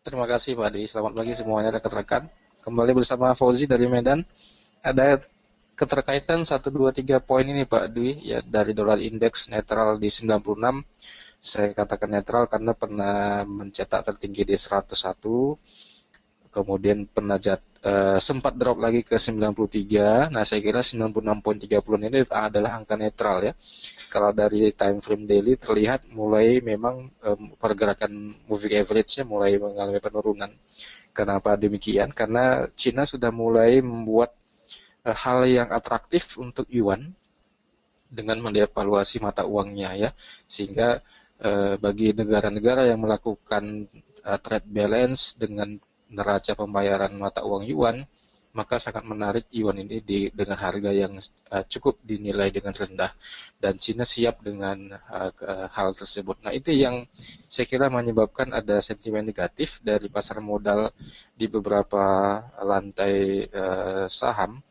Terima kasih Pak Dwi. Selamat pagi semuanya rekan-rekan. Kembali bersama Fauzi dari Medan. Ada keterkaitan 1 2 3 poin ini Pak Dwi, ya, dari dolar indeks netral di 96. Saya katakan netral karena pernah mencetak tertinggi di 101, kemudian pernah sempat drop lagi ke 93. Nah, saya kira 96,30 ini adalah angka netral ya. Kalau dari time frame daily terlihat mulai memang pergerakan moving average-nya mulai mengalami penurunan. Kenapa demikian? Karena Cina sudah mulai membuat hal yang atraktif untuk yuan dengan mendevaluasi mata uangnya ya, sehingga bagi negara-negara yang melakukan trade balance dengan neraca pembayaran mata uang yuan, maka sangat menarik yuan ini dengan harga yang cukup dinilai dengan rendah, dan Cina siap dengan hal tersebut. Nah, itu yang saya kira menyebabkan ada sentimen negatif dari pasar modal di beberapa lantai saham,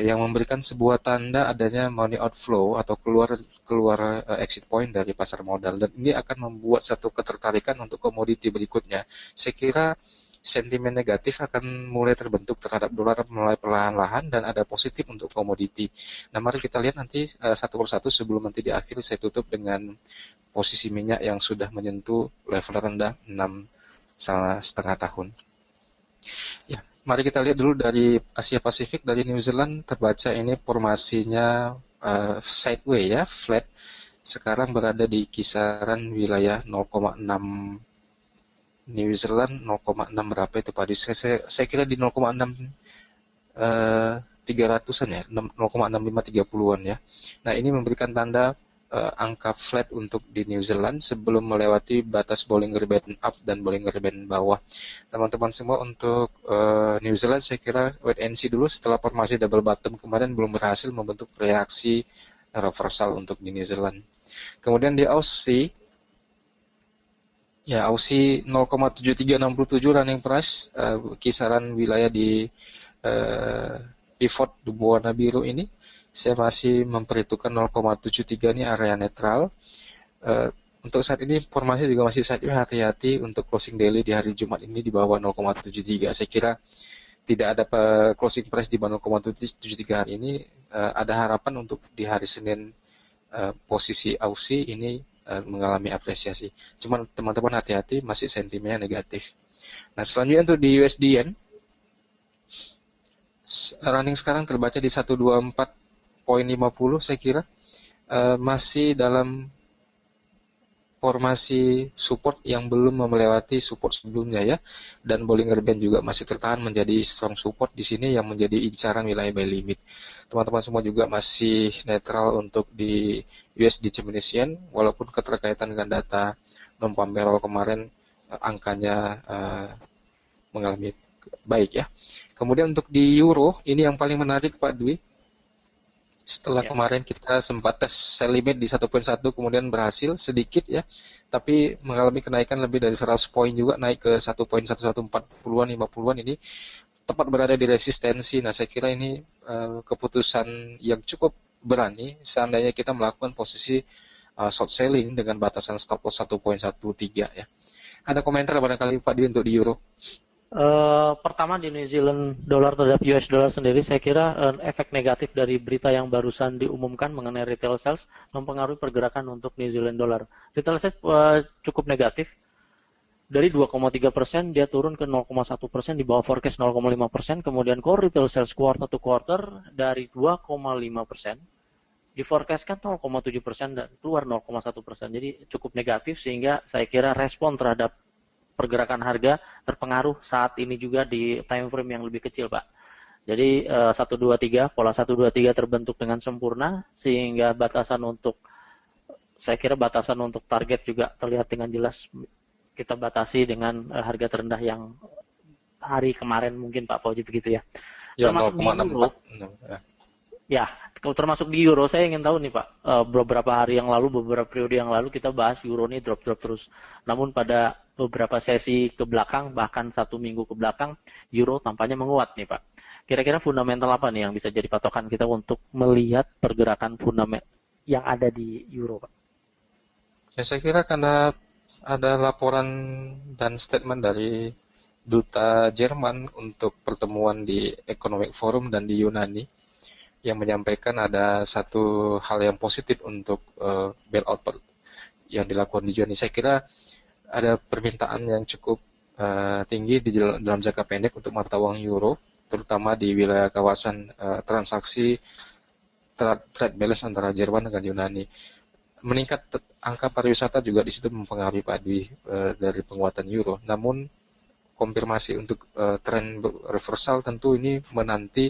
yang memberikan sebuah tanda adanya money outflow atau keluar exit point dari pasar modal, dan ini akan membuat satu ketertarikan untuk komoditi berikutnya. Saya kira sentimen negatif akan mulai terbentuk terhadap dolar mulai perlahan-lahan dan ada positif untuk komoditi. Nah, mari kita lihat nanti satu persatu sebelum nanti di akhir saya tutup dengan posisi minyak yang sudah menyentuh level rendah 6,5 tahun. Ya, mari kita lihat dulu dari Asia Pasifik. Dari New Zealand terbaca ini formasinya sideways ya, flat. Sekarang berada di kisaran wilayah 0,6. New Zealand 0,6 berapa itu Pak? Saya kira di 0,6 300-an ya, 0,6530-an ya. Nah, ini memberikan tanda angka flat untuk di New Zealand sebelum melewati batas Bollinger Band up dan Bollinger Band bawah. Teman-teman semua, untuk New Zealand saya kira wait and see dulu. Setelah formasi double bottom kemarin belum berhasil membentuk reaksi reversal untuk di New Zealand. Kemudian di Aussie, ya, Aussie 0,7367 running price, kisaran wilayah di pivot berwarna biru ini. Saya masih memperhitungkan 0,73 ini area netral. Untuk saat ini formasi juga masih sideways, hati-hati untuk closing daily di hari Jumat ini di bawah 0,73. Saya kira tidak ada closing price di bawah 0,73 hari ini. Ada harapan untuk di hari Senin posisi Aussie ini mengalami apresiasi. Cuman teman-teman hati-hati, masih sentimennya negatif. Nah, selanjutnya untuk di USD Yen, running sekarang terbaca di 124,50. Saya kira masih dalam formasi support yang belum melewati support sebelumnya ya, dan Bollinger Band juga masih tertahan menjadi strong support di sini yang menjadi incaran wilayah buy limit. Teman-teman semua juga masih netral untuk di USD Japanese Yen, walaupun keterkaitan dengan data non-farm payroll kemarin angkanya mengalami baik ya. Kemudian untuk di Euro, ini yang paling menarik Pak Dwi. Setelah kemarin kita sempat tes sell limit di 1.1, kemudian berhasil sedikit ya, tapi mengalami kenaikan lebih dari 100 poin juga, naik ke 1.1140-an 50-an, ini tepat berada di resistensi. Nah, saya kira ini keputusan yang cukup berani seandainya kita melakukan posisi short selling dengan batasan stop loss 1.13 ya. Ada komentar barangkali Pak Dwi untuk di Euro? Pertama, di New Zealand dolar terhadap US dollar sendiri, saya kira efek negatif dari berita yang barusan diumumkan mengenai retail sales mempengaruhi pergerakan untuk New Zealand dollar. Retail sales cukup negatif, dari 2,3% dia turun ke 0,1%, di bawah forecast 0,5%. Kemudian core retail sales quarter to quarter dari 2,5%, di forecast kan 0,7% dan keluar 0,1%. Jadi cukup negatif, sehingga saya kira respon terhadap pergerakan harga terpengaruh saat ini juga di time frame yang lebih kecil, Pak. Jadi 123, pola 123 terbentuk dengan sempurna, sehingga saya kira batasan untuk target juga terlihat dengan jelas. Kita batasi dengan harga terendah yang hari kemarin mungkin Pak Fauzi, begitu ya. Ya, Termasuk di Euro. Ya, kalau termasuk di Euro, saya ingin tahu nih Pak, beberapa periode yang lalu kita bahas Euro ini drop terus. Namun pada beberapa sesi ke belakang, bahkan 1 minggu ke belakang, Euro tampaknya menguat nih Pak. Kira-kira fundamental apa nih yang bisa jadi patokan kita untuk melihat pergerakan fundamental yang ada di Euro, Pak? Ya, saya kira karena ada laporan dan statement dari Duta Jerman untuk pertemuan di Economic Forum dan di Yunani yang menyampaikan ada satu hal yang positif untuk bailout yang dilakukan di Yunani. Saya kira ada permintaan yang cukup tinggi dalam jangka pendek untuk mata uang euro, terutama di wilayah kawasan transaksi trade balance antara Jerman dengan Yunani. Meningkat angka pariwisata juga di situ mempengaruhi Pak Dwi dari penguatan euro. Namun konfirmasi untuk tren reversal tentu ini menanti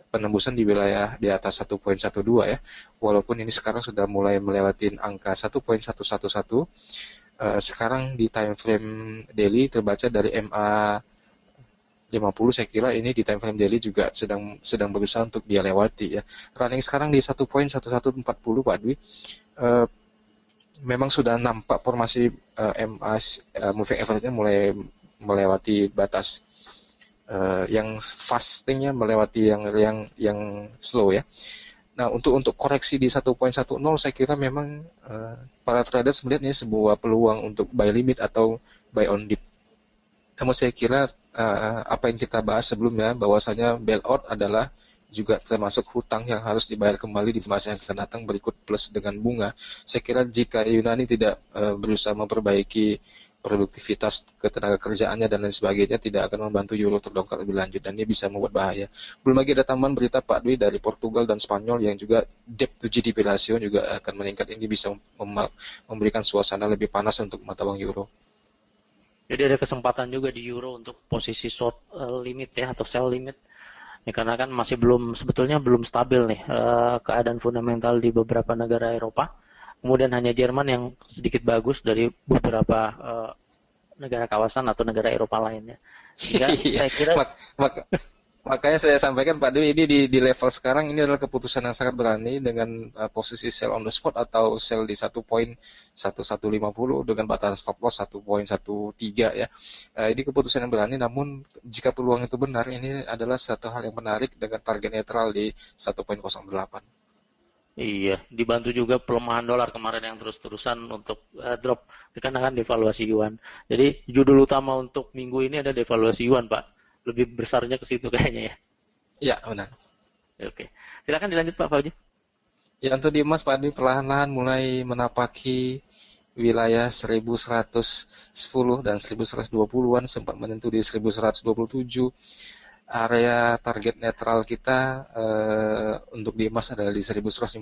penembusan di wilayah di atas 1.12 ya. Walaupun ini sekarang sudah mulai melewati angka 1.111. Sekarang di time frame daily terbaca dari MA 50, saya kira ini di time frame daily juga sedang berusaha untuk dia lewati ya. Running sekarang di 1.1140 Pak Dwi. Memang sudah nampak formasi MA moving average-nya mulai melewati batas yang fastingnya melewati yang slow ya. Nah, untuk koreksi di 1.10 saya kira memang para traders melihat ini sebuah peluang untuk buy limit atau buy on dip. Namun saya kira apa yang kita bahas sebelumnya bahwasanya bailout adalah juga termasuk hutang yang harus dibayar kembali di masa yang akan datang berikut plus dengan bunga. Saya kira jika Yunani tidak berusaha memperbaiki produktivitas ketenaga kerjaannya dan lain sebagainya, tidak akan membantu euro terdongkrak lebih lanjut dan ini bisa membuat bahaya. Belum lagi ada tambahan berita Pak Dwi dari Portugal dan Spanyol yang juga debt to GDP ratio juga akan meningkat. Ini bisa memberikan suasana lebih panas untuk mata uang euro. Jadi ada kesempatan juga di euro untuk posisi short limit ya atau sell limit. Ya, karena kan masih sebetulnya belum stabil nih keadaan fundamental di beberapa negara Eropa. Kemudian hanya Jerman yang sedikit bagus dari beberapa negara kawasan atau negara Eropa lainnya. Sehingga saya kira makanya saya sampaikan Pak Dewi ini di level sekarang ini adalah keputusan yang sangat berani dengan posisi sell on the spot atau sell di 1.1150 dengan batasan stop loss 1.13 ya. Ini keputusan yang berani, namun jika peluang itu benar ini adalah satu hal yang menarik dengan target netral di 1.08. Iya, dibantu juga pelemahan dolar kemarin yang terus-terusan untuk drop dikarenakan devaluasi yuan. Jadi judul utama untuk minggu ini ada devaluasi yuan, Pak. Lebih besarnya ke situ kayaknya ya. Iya, benar. Oke. Silakan dilanjut Pak Fauji. Ya, untuk di emas Pak Adi perlahan-lahan mulai menapaki wilayah 1110 dan 1120-an, sempat menyentuh di 1127. Area target netral kita untuk di emas adalah di 1150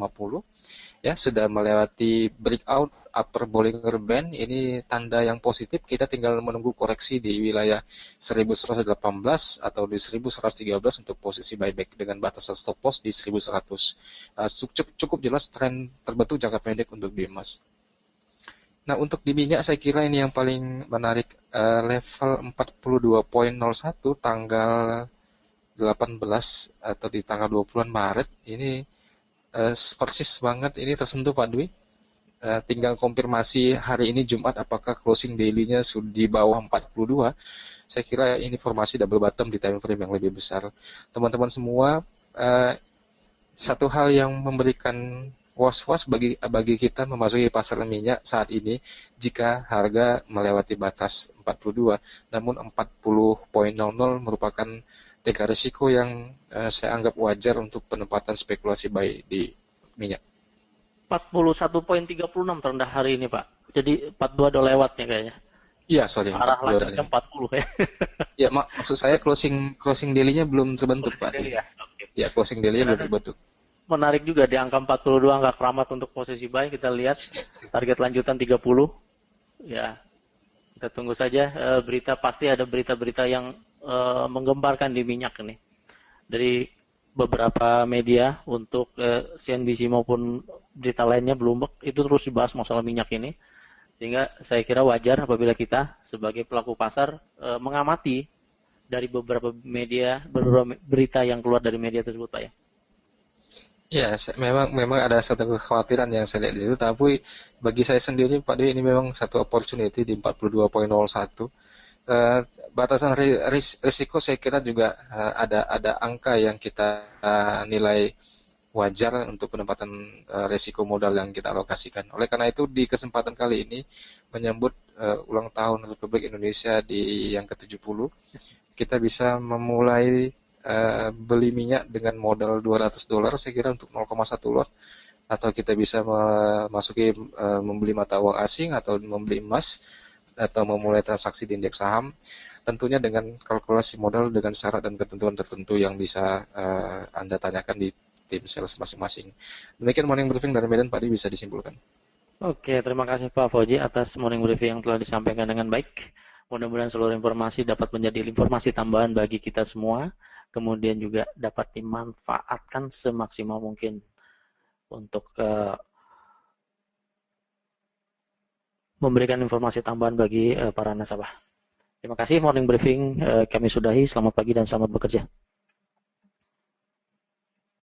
ya, sudah melewati breakout upper Bollinger Band. Ini tanda yang positif, kita tinggal menunggu koreksi di wilayah 1118 atau di 1113 untuk posisi buyback dengan batasan stop loss di 1100. Cukup jelas tren terbentuk jangka pendek untuk di emas. Nah, untuk di minyak saya kira ini yang paling menarik, level 42.01 tanggal 18 atau di tanggal 20-an Maret ini persis banget ini tersentuh Pak Dwi. Tinggal konfirmasi hari ini Jumat apakah closing daily-nya sudah di bawah 42. Saya kira ini formasi double bottom di time frame yang lebih besar. Teman-teman semua, satu hal yang memberikan was-was bagi kita memasuki pasar minyak saat ini jika harga melewati batas 42, namun 40.00 merupakan tiga risiko yang saya anggap wajar untuk penempatan spekulasi buy di minyak. 41.36 terendah hari ini Pak. Jadi 42 udah lewat nih kayaknya. Iya, sorry. Arah lanjutnya 40 ya. Ya, maksud saya closing daily-nya belum terbentuk Pak. Ya, okay. Ya, closing daily-nya belum terbentuk. Menarik juga di angka 42 angka keramat untuk posisi buy, kita lihat target lanjutan 30. Ya. Kita tunggu saja berita, pasti ada berita-berita yang menggemparkan di minyak ini dari beberapa media untuk CNBC maupun berita lainnya Bloomberg itu terus dibahas masalah minyak ini, sehingga saya kira wajar apabila kita sebagai pelaku pasar mengamati dari beberapa berita yang keluar dari media tersebut Pak ya. Ya, memang ada satu kekhawatiran yang saya lihat di situ, tapi bagi saya sendiri Pak Dewi ini memang satu opportunity di 42.01. Batasan risiko saya kira juga ada angka yang kita nilai wajar untuk penempatan resiko modal yang kita alokasikan. Oleh karena itu di kesempatan kali ini menyambut ulang tahun Republik Indonesia di yang ke-70, kita bisa memulai beli minyak dengan modal $200 saya kira untuk 0,1 lot, atau kita bisa memasuki membeli mata uang asing atau membeli emas atau memulai transaksi di indeks saham, tentunya dengan kalkulasi modal dengan syarat dan ketentuan tertentu yang bisa Anda tanyakan di tim sales masing-masing. Demikian morning briefing dari Medan, Pak Di, bisa disimpulkan. Oke, terima kasih Pak Fauzi atas morning briefing yang telah disampaikan dengan baik. Mudah-mudahan seluruh informasi dapat menjadi informasi tambahan bagi kita semua, kemudian juga dapat dimanfaatkan semaksimal mungkin untuk memberikan informasi tambahan bagi para nasabah. Terima kasih, morning briefing kami sudahi. Selamat pagi dan selamat bekerja.